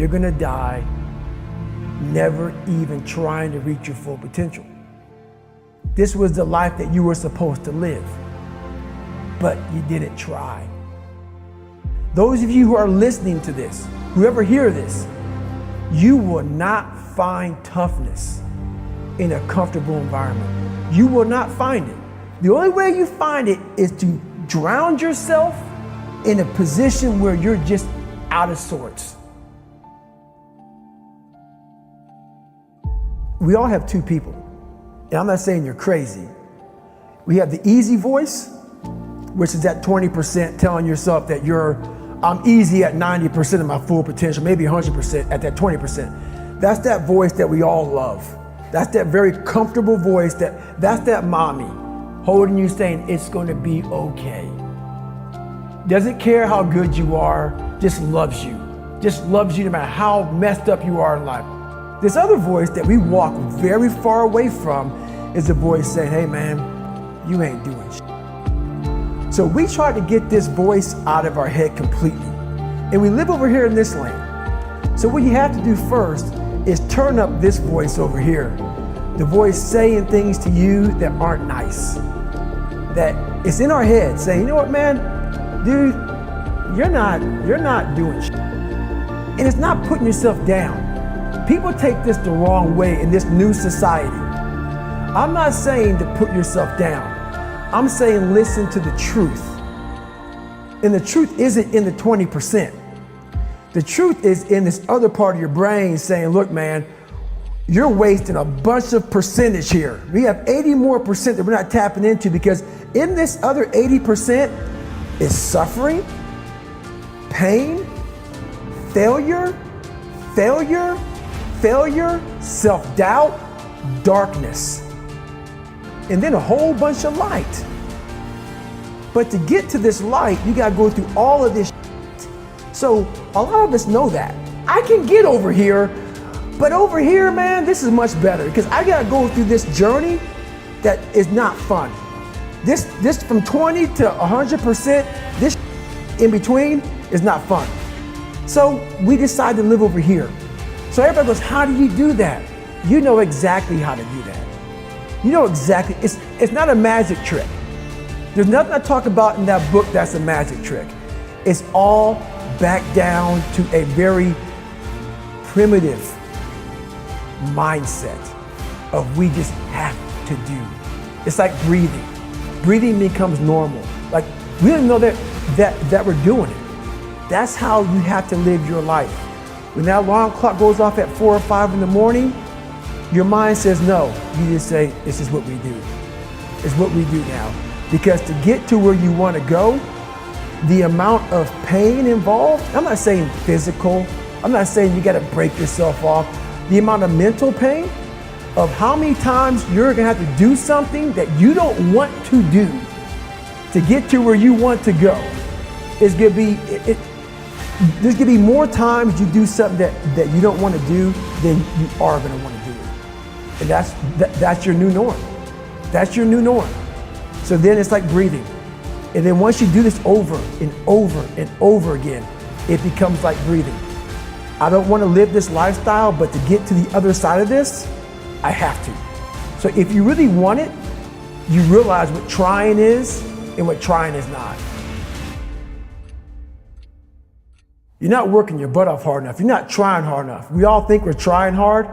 you're gonna die never even trying to reach your full potential. This was the life that you were supposed to live, but you didn't try. Those of you who are listening to this, whoever hear this, you will not find toughness in a comfortable environment. You will not find it. The only way you find it is to drown yourself in a position where you're just out of sorts. We all have two people, and I'm not saying you're crazy. We have the easy voice, which is that 20% telling yourself that I'm easy at 90% of my full potential, maybe 100% at that 20%. That's that voice that we all love. That's that very comfortable voice, that's that mommy holding you saying it's gonna be okay. Doesn't care how good you are, just loves you. Just loves you no matter how messed up you are in life. This other voice that we walk very far away from is the voice saying, hey man, you ain't doing shit. So we try to get this voice out of our head completely. And we live over here in this lane. So what you have to do first is turn up this voice over here. The voice saying things to you that aren't nice. That it's in our head saying, you know what man, dude, you're not doing shit. And it's not putting yourself down. People take this the wrong way in this new society. I'm not saying to put yourself down. I'm saying listen to the truth. And the truth isn't in the 20%. The truth is in this other part of your brain saying, look man, you're wasting a bunch of percentage here. We have 80 more percent that we're not tapping into because in this other 80% is suffering, pain, failure, self-doubt, darkness, and then a whole bunch of light. But to get to this light, you gotta go through all of this shit. So a lot of us know that. I can get over here, but over here, man, this is much better because I gotta go through this journey that is not fun. This from 20 to 100%, this in between is not fun. So we decide to live over here. So everybody goes, how do you do that? You know exactly how to do that. You know exactly, it's not a magic trick. There's nothing I talk about in that book that's a magic trick. It's all back down to a very primitive mindset of we just have to do. It's like breathing. Breathing becomes normal. Like we don't know that we're doing it. That's how you have to live your life. When that alarm clock goes off at 4 or 5 in the morning, your mind says no. You just say, this is what we do. It's what we do now. Because to get to where you want to go, the amount of pain involved, I'm not saying physical, I'm not saying you got to break yourself off. The amount of mental pain of how many times you're going to have to do something that you don't want to do to get to where you want to go is going to be, there's going to be more times you do something that you don't want to do than you are going to want to do. And that's your new norm. That's your new norm. So then it's like breathing. And then once you do this over and over and over again, it becomes like breathing. I don't want to live this lifestyle, but to get to the other side of this, I have to. So if you really want it, you realize what trying is and what trying is not. You're not working your butt off hard enough. You're not trying hard enough. We all think we're trying hard,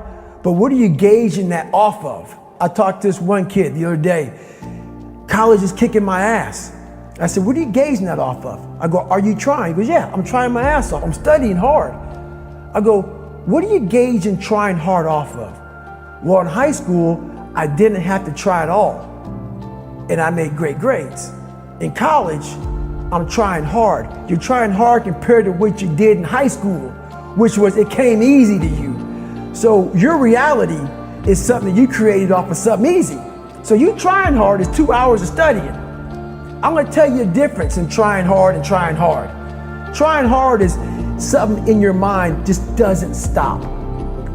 but what are you gauging that off of? I talked to this one kid the other day. College is kicking my ass. I said, what are you gauging that off of? I go, are you trying? He goes, yeah, I'm trying my ass off. I'm studying hard. I go, what are you gauging trying hard off of? Well, in high school, I didn't have to try at all. And I made great grades. In college, I'm trying hard. You're trying hard compared to what you did in high school, which was it came easy to you. So your reality is something you created off of something easy. So you trying hard is 2 hours of studying. I'm gonna tell you a difference in trying hard and trying hard. Trying hard is something in your mind just doesn't stop.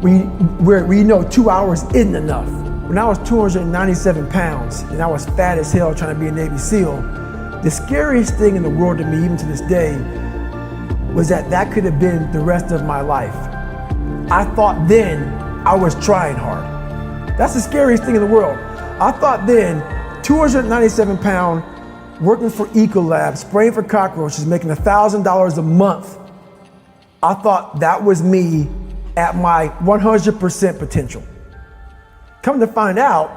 Where you know 2 hours isn't enough. When I was 297 pounds and I was fat as hell trying to be a Navy SEAL, the scariest thing in the world to me, even to this day, was that could have been the rest of my life. I thought then I was trying hard. That's the scariest thing in the world. I thought then 297 pound, working for Ecolab, spraying for cockroaches, making $1,000 a month. I thought that was me at my 100% potential. Come to find out,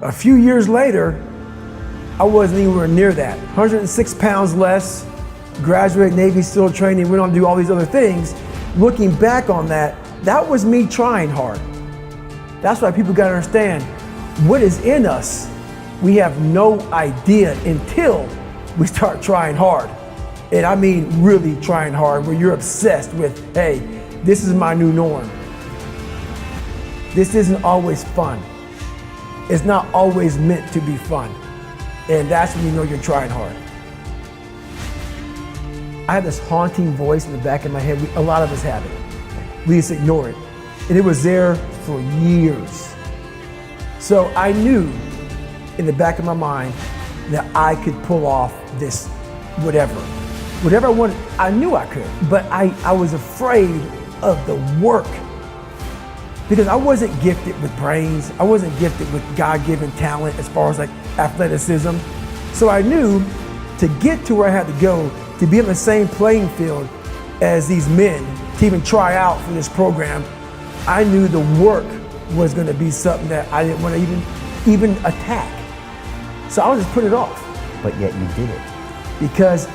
a few years later, I wasn't anywhere near that. 106 pounds less, graduated Navy SEAL training, went on to do all these other things. Looking back on that, that was me trying hard. That's why people gotta understand, what is in us, we have no idea until we start trying hard. And I mean really trying hard, where you're obsessed with, hey, this is my new norm. This isn't always fun. It's not always meant to be fun. And that's when you know you're trying hard. I had this haunting voice in the back of my head. A lot of us have it. We just ignore it. And it was there for years. So I knew in the back of my mind that I could pull off this whatever. Whatever I wanted, I knew I could. But I was afraid of the work, because I wasn't gifted with brains. I wasn't gifted with God-given talent as far as like athleticism. So I knew to get to where I had to go, to be on the same playing field as these men, to even try out for this program, I knew the work was gonna be something that I didn't want to even attack. So I would just put it off. But yet you did it. Because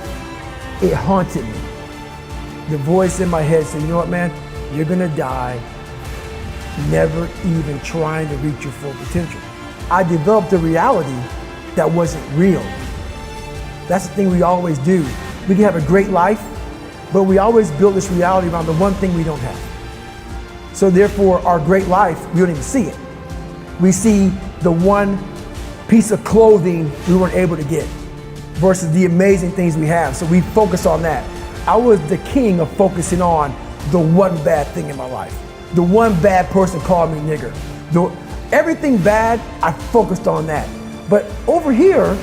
it haunted me. The voice in my head said, you know what, man, you're gonna die never even trying to reach your full potential. I developed a reality that wasn't real. That's the thing we always do. We can have a great life, but we always build this reality around the one thing we don't have. So therefore, our great life, we don't even see it. We see the one piece of clothing we weren't able to get versus the amazing things we have. So we focus on that. I was the king of focusing on the one bad thing in my life. The one bad person called me nigger. Everything bad, I focused on that. But over here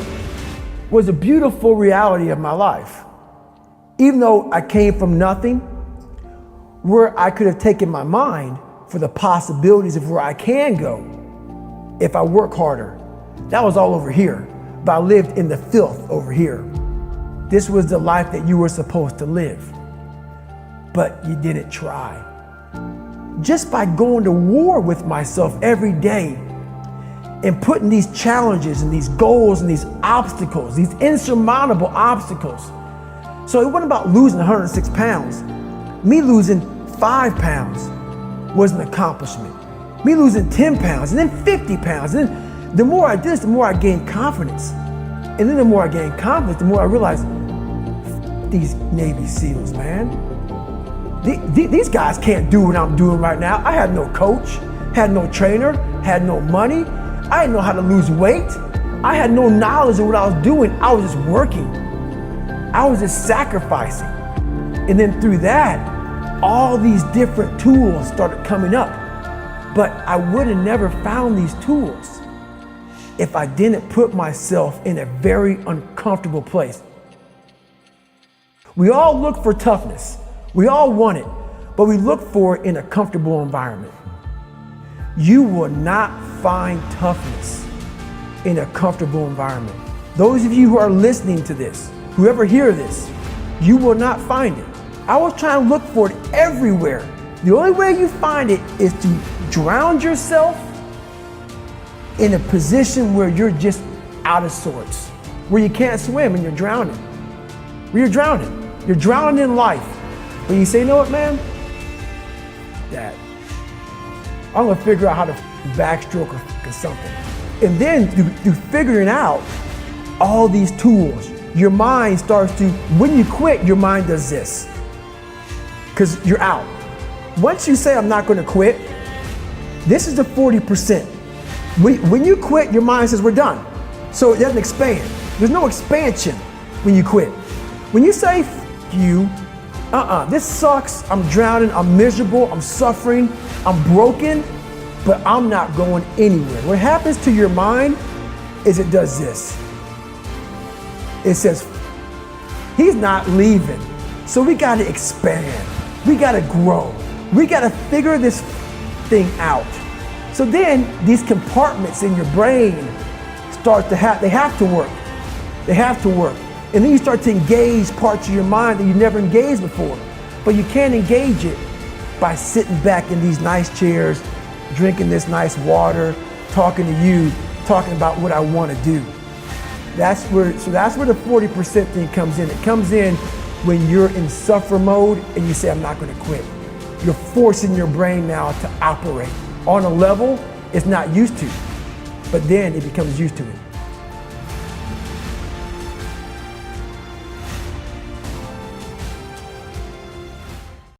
was a beautiful reality of my life. Even though I came from nothing, where I could have taken my mind for the possibilities of where I can go if I work harder. That was all over here, but I lived in the filth over here. This was the life that you were supposed to live, but you didn't try. Just by going to war with myself every day and putting these challenges and these goals and these obstacles, these insurmountable obstacles. So it wasn't about losing 106 pounds. Me losing 5 pounds was an accomplishment. Me losing 10 pounds and then 50 pounds. And then the more I did this, the more I gained confidence. And then the more I gained confidence, the more I realized, these Navy SEALs, man. These guys can't do what I'm doing right now. I had no coach, had no trainer, had no money. I didn't know how to lose weight. I had no knowledge of what I was doing. I was just working. I was just sacrificing. And then through that, all these different tools started coming up. But I would have never found these tools if I didn't put myself in a very uncomfortable place. We all look for toughness. We all want it, but we look for it in a comfortable environment. You will not find toughness in a comfortable environment. Those of you who are listening to this, whoever hear this, you will not find it. I was trying to look for it everywhere. The only way you find it is to drown yourself in a position where you're just out of sorts, where you can't swim and you're drowning. Where you're drowning. You're drowning in life. But you say, you know what, man? Dad, I'm gonna figure out how to backstroke or something. And then through figuring out all these tools, your mind starts to, when you quit, your mind does this. Because you're out. Once you say, I'm not gonna quit, this is the 40%. When you quit, your mind says, we're done. So it doesn't expand. There's no expansion when you quit. When you say, you, this sucks, I'm drowning, I'm miserable, I'm suffering, I'm broken, but I'm not going anywhere. What happens to your mind is it does this. It says, he's not leaving, so we gotta expand, we gotta grow, We gotta figure this thing out. So then these compartments in your brain start to they have to work. They have to work. And then you start to engage parts of your mind that you never engaged before. But you can't engage it by sitting back in these nice chairs, drinking this nice water, talking to you, talking about what I want to do. That's where the 40% thing comes in. It comes in when you're in suffer mode and you say, I'm not going to quit. You're forcing your brain now to operate on a level it's not used to, but then it becomes used to it.